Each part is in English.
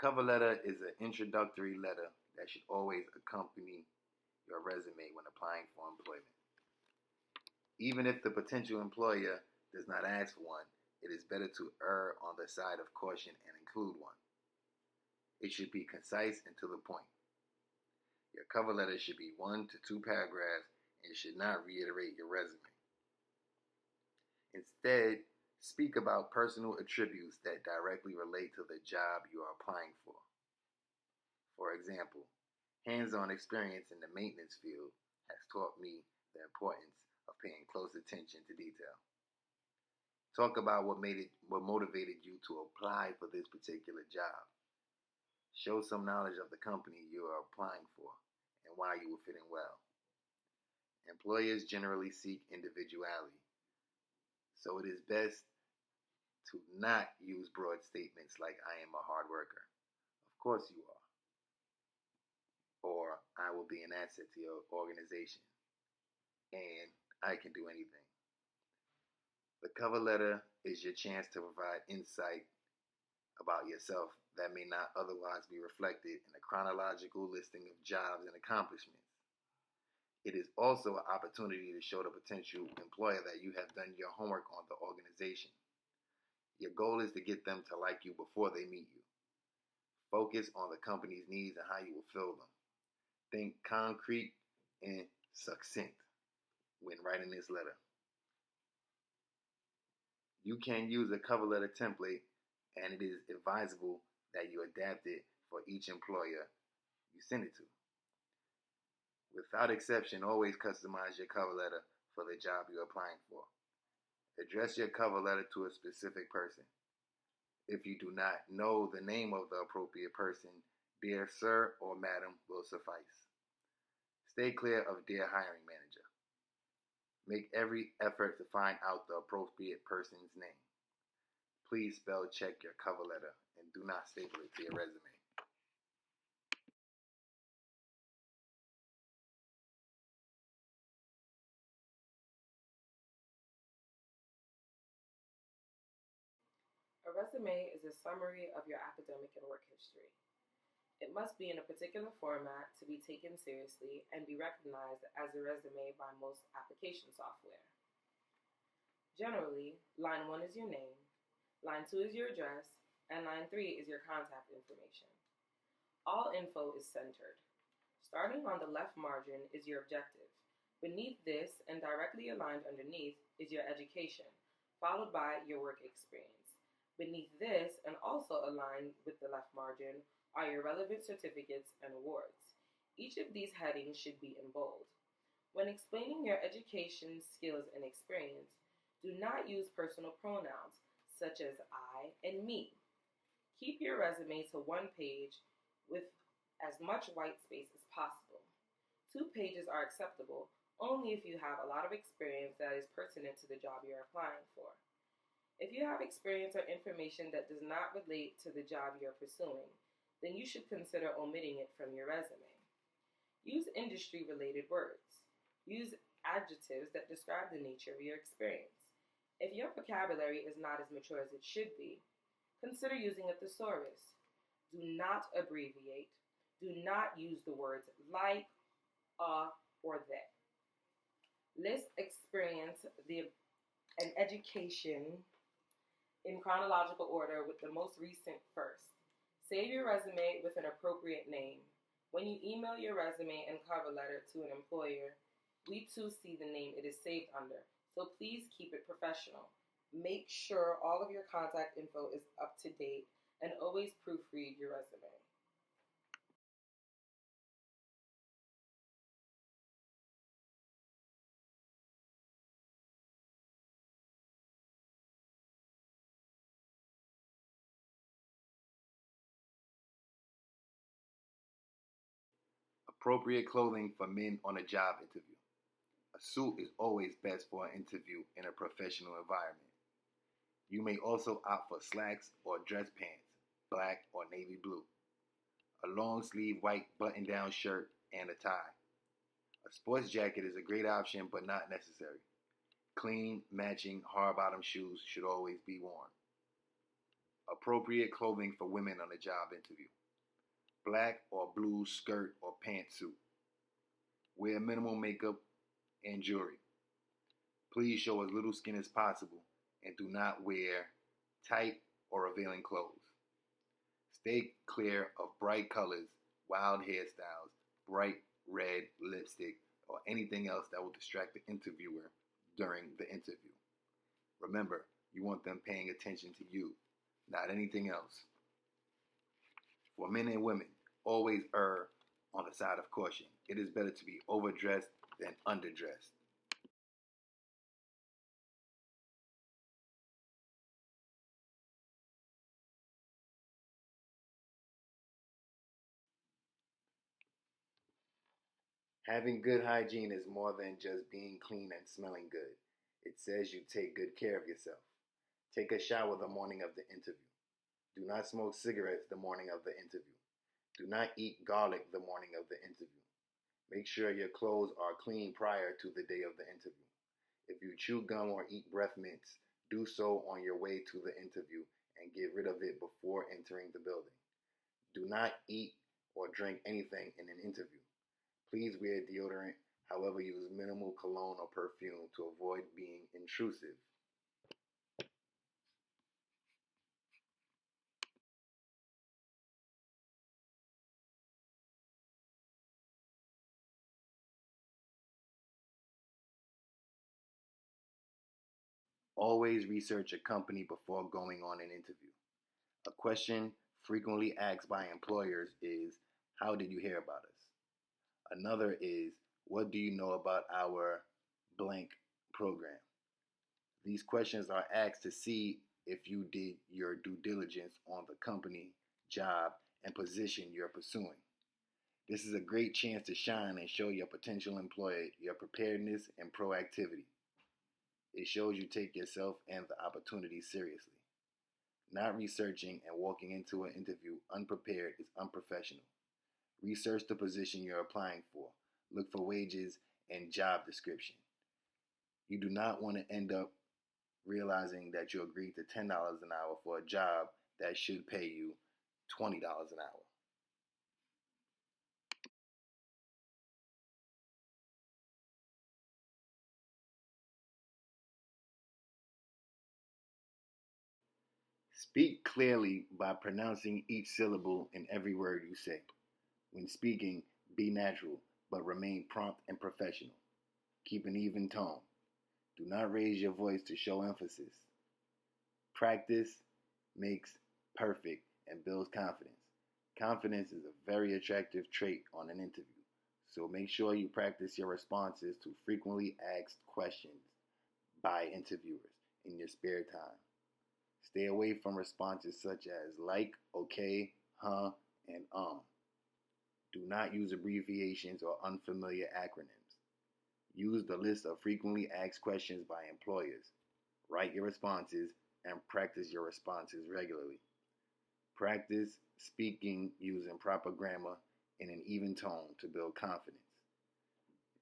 Cover letter is an introductory letter that should always accompany your resume when applying for employment. Even if the potential employer does not ask for one, it is better to err on the side of caution and include one. It should be concise and to the point. Your cover letter should be 1 to 2 paragraphs and should not reiterate your resume. Instead, speak about personal attributes that directly relate to the job you are applying for. For example, hands-on experience in the maintenance field has taught me the importance of paying close attention to detail. Talk about what motivated you to apply for this particular job. Show some knowledge of the company you are applying for and why you will fit in well. Employers generally seek individuality, so it is best to not use broad statements like "I am a hard worker." Of course you are. Or "I will be an asset to your organization," and "I can do anything." The cover letter is your chance to provide insight about yourself that may not otherwise be reflected in a chronological listing of jobs and accomplishments. It is also an opportunity to show the potential employer that you have done your homework on the organization. Your goal is to get them to like you before they meet you. Focus on the company's needs and how you will fill them. Think concrete and succinct when writing this letter. You can use a cover letter template, and it is advisable that you adapt it for each employer you send it to. Without exception, always customize your cover letter for the job you're applying for. Address your cover letter to a specific person. If you do not know the name of the appropriate person, "Dear Sir" or "Madam" will suffice. Stay clear of "Dear Hiring Manager." Make every effort to find out the appropriate person's name. Please spell check your cover letter and do not staple it to your resume. A resume is a summary of your academic and work history. It must be in a particular format to be taken seriously and be recognized as a resume by most application software. Generally, line 1 is your name, line 2 is your address, and line 3 is your contact information. All info is centered. Starting on the left margin is your objective. Beneath this and directly aligned underneath is your education, followed by your work experience. Beneath this, and also aligned with the left margin, are your relevant certificates and awards. Each of these headings should be in bold. When explaining your education, skills, and experience, do not use personal pronouns such as "I" and "me." Keep your resume to one page with as much white space as possible. 2 pages are acceptable only if you have a lot of experience that is pertinent to the job you're applying for. If you have experience or information that does not relate to the job you're pursuing, then you should consider omitting it from your resume. Use industry-related words. Use adjectives that describe the nature of your experience. If your vocabulary is not as mature as it should be, consider using a thesaurus. Do not abbreviate. Do not use the words "like," or "that." List experience and education in chronological order with the most recent first. Save your resume with an appropriate name. When you email your resume and cover letter to an employer, we too see the name it is saved under, so please keep it professional. Make sure all of your contact info is up to date and always proofread your resume. Appropriate clothing for men on a job interview. A suit is always best for an interview in a professional environment. You may also opt for slacks or dress pants, black or navy blue, a long sleeve white button down shirt, and a tie. A sports jacket is a great option but not necessary. Clean, matching, hard bottom shoes should always be worn. Appropriate clothing for women on a job interview. Black or blue skirt or pantsuit. Wear minimal makeup and jewelry. Please show as little skin as possible and do not wear tight or revealing clothes. Stay clear of bright colors, wild hairstyles, bright red lipstick, or anything else that will distract the interviewer during the interview. Remember, you want them paying attention to you, not anything else. For men and women, always err on the side of caution. It is better to be overdressed than underdressed. Having good hygiene is more than just being clean and smelling good. It says you take good care of yourself. Take a shower the morning of the interview. Do not smoke cigarettes the morning of the interview. Do not eat garlic the morning of the interview. Make sure your clothes are clean prior to the day of the interview. If you chew gum or eat breath mints, do so on your way to the interview and get rid of it before entering the building. Do not eat or drink anything in an interview. Please wear deodorant, however, use minimal cologne or perfume to avoid being intrusive. Always research a company before going on an interview. A question frequently asked by employers is, "How did you hear about us?" Another is, "What do you know about our blank program?" These questions are asked to see if you did your due diligence on the company, job, and position you're pursuing. This is a great chance to shine and show your potential employer your preparedness and proactivity. It shows you take yourself and the opportunity seriously. Not researching and walking into an interview unprepared is unprofessional. Research the position you're applying for. Look for wages and job description. You do not want to end up realizing that you agreed to $10 an hour for a job that should pay you $20 an hour. Speak clearly by pronouncing each syllable in every word you say. When speaking, be natural, but remain prompt and professional. Keep an even tone. Do not raise your voice to show emphasis. Practice makes perfect and builds confidence. Confidence is a very attractive trait on an interview, so make sure you practice your responses to frequently asked questions by interviewers in your spare time. Stay away from responses such as like, okay, huh, and Do not use abbreviations or unfamiliar acronyms. Use the list of frequently asked questions by employers. Write your responses and practice your responses regularly. Practice speaking using proper grammar in an even tone to build confidence.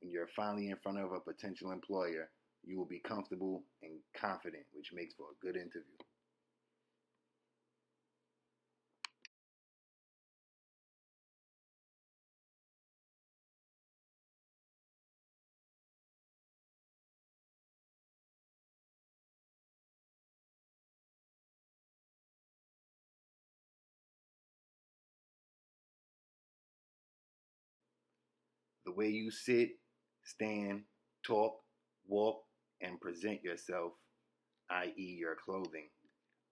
When you're finally in front of a potential employer, you will be comfortable and confident, which makes for a good interview. The way you sit, stand, talk, walk, and present yourself, i.e., your clothing,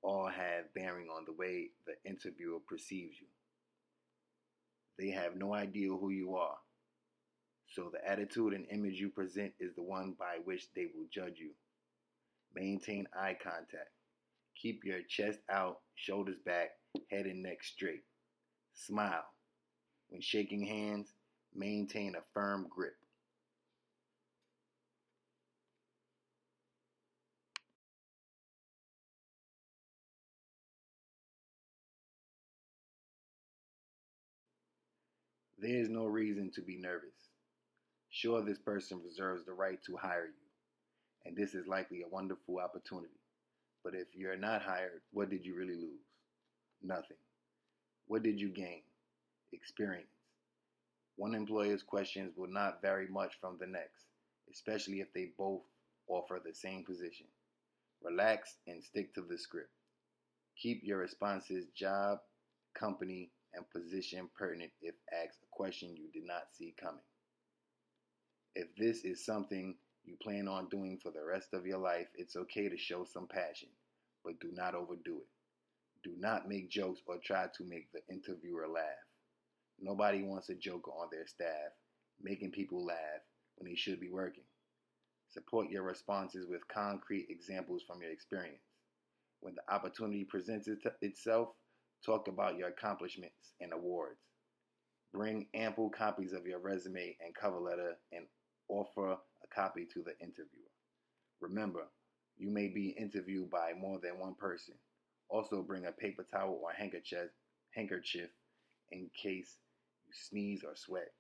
all have bearing on the way the interviewer perceives you. They have no idea who you are, so the attitude and image you present is the one by which they will judge you. Maintain eye contact. Keep your chest out, shoulders back, head and neck straight. Smile. When shaking hands, maintain a firm grip. There is no reason to be nervous. Sure, this person reserves the right to hire you, and this is likely a wonderful opportunity. But if you're not hired, what did you really lose? Nothing. What did you gain? Experience. One employer's questions will not vary much from the next, especially if they both offer the same position. Relax and stick to the script. Keep your responses job, company, and position pertinent if asked a question you did not see coming. If this is something you plan on doing for the rest of your life, it's okay to show some passion, but do not overdo it. Do not make jokes or try to make the interviewer laugh. Nobody wants a joker on their staff, making people laugh when they should be working. Support your responses with concrete examples from your experience. When the opportunity presents itself, talk about your accomplishments and awards. Bring ample copies of your resume and cover letter and offer a copy to the interviewer. Remember, you may be interviewed by more than one person. Also bring a paper towel or handkerchief in case you sneeze or sweat.